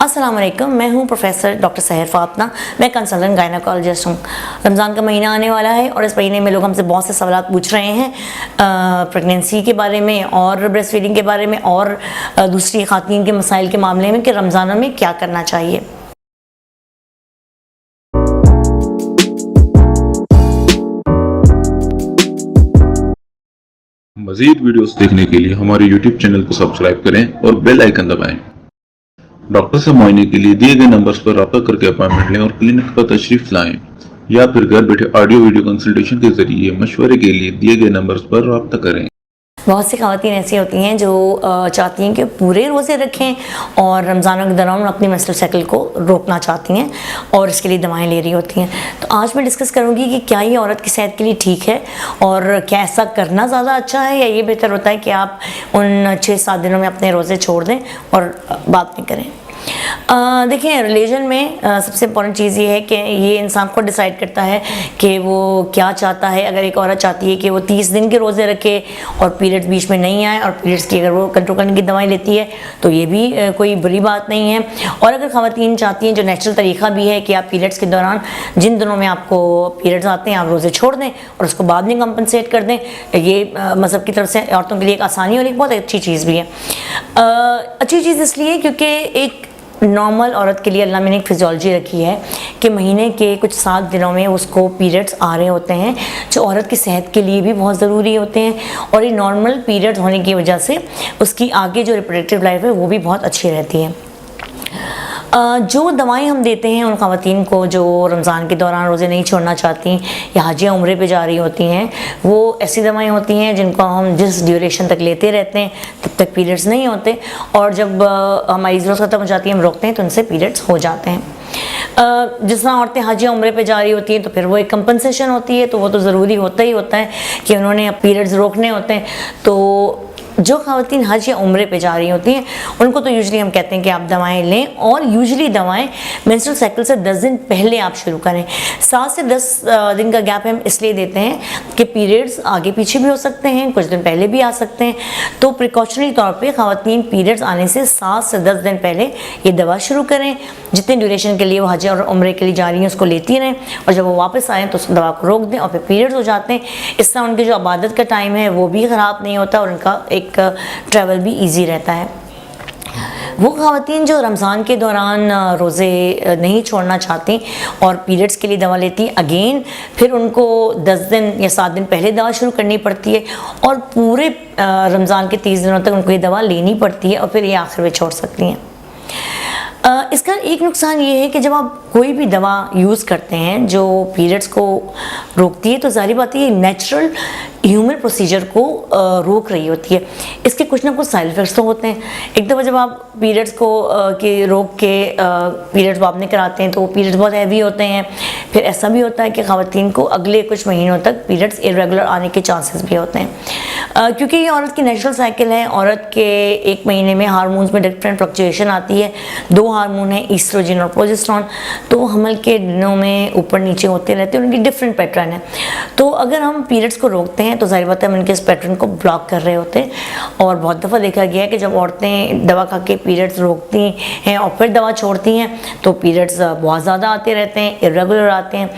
अस्सलाम वालेकुम, मैं हूं प्रोफेसर डॉक्टर सहर फातना। मैं कंसल्टेंट गायनेकोलॉजिस्ट हूं। रमज़ान का महीना आने वाला है और इस महीने में लोग हमसे बहुत से सवाल पूछ रहे हैं प्रेगनेंसी के बारे में और ब्रेस्ट फीडिंग के बारे में और दूसरी ख़वातीन के मसाइल के मामले में कि रमज़ान में क्या करना चाहिए। मज़ीद वीडियोस देखने के लिए हमारे YouTube चैनल को सब्सक्राइब करें और बेल आइकन दबाएं। डॉक्टर से मुआयने के लिए दिए गए नंबर्स पर रब्ता करके अपॉइंटमेंट लें और क्लिनिक पर तशरीफ लाएं या फिर घर बैठे ऑडियो वीडियो कंसल्टेशन के जरिए मशवरे के लिए दिए गए नंबर्स पर रब्ता करें। बहुत सी ख़वातीन ऐसी होती हैं जो चाहती हैं कि पूरे रोज़े रखें और रमज़ान के दौरान अपनी मेंस्ट्रुअल साइकिल को रोकना चाहती हैं और इसके लिए दवाएं ले रही होती हैं। तो आज मैं डिस्कस करूंगी कि क्या ये औरत की सेहत के लिए ठीक है और क्या ऐसा करना ज़्यादा अच्छा है या ये बेहतर होता है कि आप उन 6-7 दिनों में अपने रोज़े छोड़ दें और बाद में करें। देखिए, रिलीजन में सबसे इम्पॉर्टेंट चीज़ ये है कि ये इंसान को डिसाइड करता है कि वो क्या चाहता है। अगर एक औरत चाहती है कि वो 30 दिन के रोज़े रखे और पीरियड्स बीच में नहीं आए और पीरियड्स की अगर वो कंट्रोल करने की दवाई लेती है तो ये भी कोई बुरी बात नहीं है। और अगर ख़वातीन चाहती हैं, जो नेचुरल तरीक़ा भी है कि आप पीरियड्स के दौरान जिन दिनों में आपको पीरियड्स आते हैं आप रोज़े छोड़ दें और उसको बाद में कंपनसेट कर दें, ये मज़हब की तरफ से औरतों के लिए एक आसानी और एक बहुत अच्छी चीज़ भी है। अच्छी चीज़ इसलिए क्योंकि एक नॉर्मल औरत के लिए अल्लाह ने एक फिजियोलॉजी रखी है कि महीने के कुछ 7 दिनों में उसको पीरियड्स आ रहे होते हैं, जो औरत की सेहत के लिए भी बहुत ज़रूरी होते हैं। और ये नॉर्मल पीरियड्स होने की वजह से उसकी आगे जो रिप्रोडक्टिव लाइफ है वो भी बहुत अच्छी रहती है। जो दवाएं हम देते हैं उन ख़वातीन को जो रमज़ान के दौरान रोज़े नहीं छोड़ना चाहती या हाजिया उम्रे पे जा रही होती हैं, वो ऐसी दवाएं होती हैं जिनको हम जिस ड्यूरेशन तक लेते रहते हैं तब तक पीरियड्स नहीं होते और जब हमारी ज़रूरत ख़त्म हो जाती है हम रोकते हैं तो उनसे पीरियड्स हो जाते हैं। जिस तरह औरतें हाजिया उम्रे पे जा रही होती हैं तो फिर वो एक कंपनसेशन होती है, तो वो तो ज़रूरी होता ही होता है कि उन्होंने पीरियड्स रोकने होते हैं। तो जो ख़वातीन हज या उम्रे पे जा रही होती हैं उनको तो यूजली हम कहते हैं कि आप दवाएं लें और यूजली दवाएं मेंस्ट्रुअल साइकिल से 10 दिन पहले आप शुरू करें। 7 से 10 दिन का गैप हम इसलिए देते हैं कि पीरियड्स आगे पीछे भी हो सकते हैं, कुछ दिन पहले भी आ सकते हैं। तो प्रिकॉशनरी तौर पे ख़वातीन पीरियड्स आने से 7 से 10 दिन पहले ये दवा शुरू करें। जितने ड्यूरेशन के लिए वो हज और उम्रे के लिए जा रही हैं उसको लेती रहें और जब वो वापस आएँ तो उस दवा को रोक दें और फिर पीरियड्स हो जाते हैं। इस तरह उनके जो इबादत का टाइम है वो भी ख़राब नहीं होता और उनका एक ट्रैवल भी इजी रहता है। वो ख़वातीन जो रमज़ान के दौरान रोज़े नहीं छोड़ना चाहती और पीरियड्स के लिए दवा लेती अगेन फिर उनको 10 दिन या 7 दिन पहले दवा शुरू करनी पड़ती है और पूरे रमज़ान के 30 दिनों तक उनको ये दवा लेनी पड़ती है और फिर ये आखिर में छोड़ सकती हैं। इसका एक नुकसान ये है कि जब आप कोई भी दवा यूज़ करते हैं जो पीरियड्स को रोकती है तो ज़ाहिर बात है ये नेचुरल ह्यूमन प्रोसीजर को रोक रही होती है। इसके कुछ ना कुछ साइड इफ़ेक्ट्स तो होते हैं। एक दफ़ा जब आप पीरियड्स को रोक के पीरियड्स बाद में कराते हैं तो वो पीरियड्स बहुत हैवी होते हैं। फिर ऐसा भी होता है कि ख़वातीन को अगले कुछ महीनों तक पीरियड्स इरेगुलर आने के चांसेस भी होते हैं क्योंकि ये औरत की नेचुरल साइकिल है। औरत के एक महीने में हार्मोन्स में डिफरेंट फ्लक्चुएशन आती है। 2 हार्मोन है, ईस्ट्रोजन और प्रोजेस्टेरोन, तो हमल के दिनों में ऊपर नीचे होते रहते हैं, उनकी डिफरेंट पैटर्न है। तो अगर हम पीरियड्स को रोकते हैं तो ज़ाहिर बात है हम उनके इस पैटर्न को ब्लॉक कर रहे होते हैं। और बहुत दफ़ा देखा गया है कि जब औरतें दवा खा के पीरियड्स रोकती हैं और फिर दवा छोड़ती हैं तो पीरियड्स बहुत ज़्यादा आते रहते हैं, इरेगुलर आते हैं।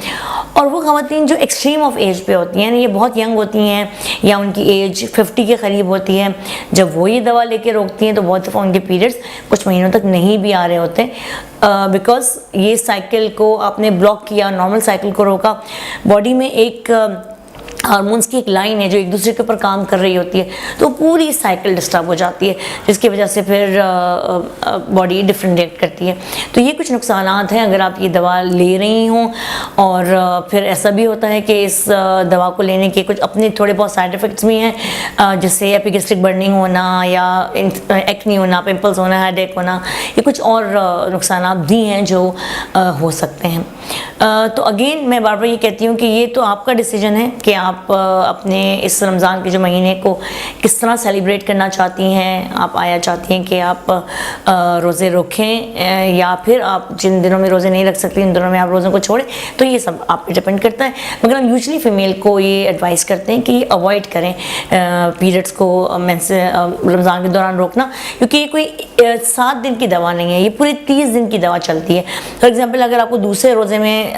और वो ख़वातीन जो एक्सट्रीम ऑफ एज पे होती हैं, ये बहुत यंग होती हैं या उनकी एज 50 के करीब होती है, जब वो ये दवा लेके रोकती हैं तो बहुत दफ़ा उनके पीरियड्स कुछ महीनों तक नहीं भी आ रहे होते बिकॉज ये साइकिल को आपने ब्लॉक किया, नॉर्मल साइकिल को रोका। बॉडी में एक हार्मोन्स की एक लाइन है जो एक दूसरे के ऊपर काम कर रही होती है, तो पूरी साइकिल डिस्टर्ब हो जाती है जिसकी वजह से फिर बॉडी डिफरेंट रिएक्ट करती है। तो ये कुछ नुकसानात हैं अगर आप ये दवा ले रही हों। और फिर ऐसा भी होता है कि इस दवा को लेने के कुछ अपने थोड़े बहुत साइड इफ़ेक्ट्स भी हैं, जैसे एपिगेस्ट्रिक बर्निंग होना या एक्नी होना, पिंपल्स होना, हेडेक होना, ये कुछ और नुकसानात भी हैं जो हो सकते हैं। तो अगेन मैं बार बार ये कहती हूँ कि ये तो आपका डिसीजन है कि आप आप अपने इस रमज़ान के जो महीने को किस तरह सेलिब्रेट करना चाहती हैं, आप आया चाहती हैं कि आप रोज़े रखें या फिर आप जिन दिनों में रोज़े नहीं रख सकती उन दिनों में आप रोज़ों को छोड़ें, तो ये सब आप पे डिपेंड करता है। मगर हम यूजली फ़ीमेल को ये एडवाइस करते हैं कि अवॉइड करें पीरियड्स को रमज़ान के दौरान रोकना, क्योंकि ये कोई 7 दिन की दवा नहीं है, ये पूरे 30 दिन की दवा चलती है। फॉर एग्जांपल अगर आपको दूसरे रोज़े में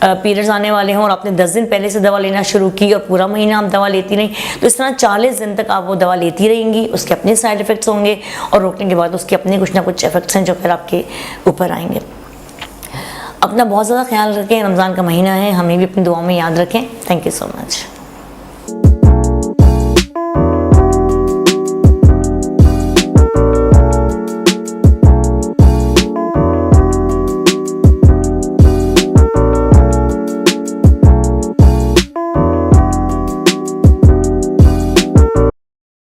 पीरियड्स आने वाले हों और आपने 10 दिन पहले से दवा लेना शुरू की और पूरा महीना आप दवा लेती नहीं, तो इस तरह 40 दिन तक आप वो दवा लेती रहेंगी, उसके अपने साइड इफ़ेक्ट्स होंगे और रोकने के बाद उसके अपने कुछ ना कुछ इफ़ेक्ट्स हैं जो फिर आपके ऊपर आएंगे। अपना बहुत ज़्यादा ख्याल रखें, रमज़ान का महीना है, हमें भी अपनी दुआओं में याद रखें। Thank you so much.